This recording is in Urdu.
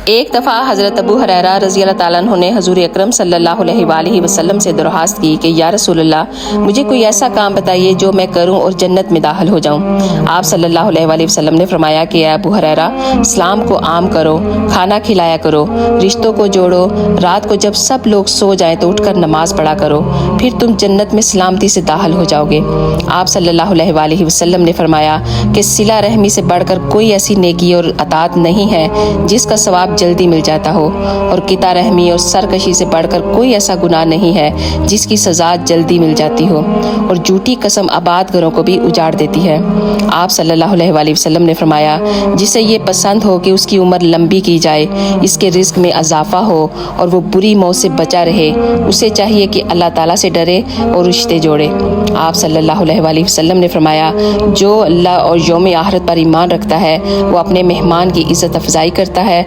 ایک دفعہ حضرت ابو ہریرہ رضی اللہ تعالیٰ عنہ نے حضور اکرم صلی اللہ علیہ وآلہ وسلم سے درخواست کی کہ یا رسول اللہ مجھے کوئی ایسا کام بتائیے جو میں کروں اور جنت میں داخل ہو جاؤں۔ آپ صلی اللہ علیہ وآلہ وسلم نے فرمایا کہ اے ابو ہریرہ، اسلام کو عام کرو، کھانا کھلایا کرو، رشتوں کو جوڑو، رات کو جب سب لوگ سو جائیں تو اٹھ کر نماز پڑھا کرو، پھر تم جنت میں سلامتی سے داخل ہو جاؤ گے۔ آپ صلی اللہ علیہ وآلہ وسلم نے فرمایا کہ صلہ رحمی سے بڑھ کر کوئی ایسی نیکی اور اطاعت نہیں ہے جس کا ثواب جلدی مل جاتا ہو، اور قطع رحمی اور سرکشی سے بڑھ کر کوئی ایسا گناہ نہیں ہے جس کی سزا جلدی مل جاتی ہو، اور جھوٹی قسم آباد گھروں کو بھی اجاڑ دیتی ہے۔ آپ صلی اللہ علیہ وآلہ وسلم نے فرمایا جسے یہ پسند ہو کہ اس کی عمر لمبی کی جائے، اس کے رزق میں اضافہ ہو اور وہ بری موت سے بچا رہے، اسے چاہیے کہ اللہ تعالیٰ سے ڈرے اور رشتے جوڑے۔ آپ صلی اللہ علیہ وآلہ وسلم نے فرمایا جو اللہ اور یوم آخرت پر ایمان رکھتا ہے وہ اپنے مہمان کی عزت افزائی کرتا ہے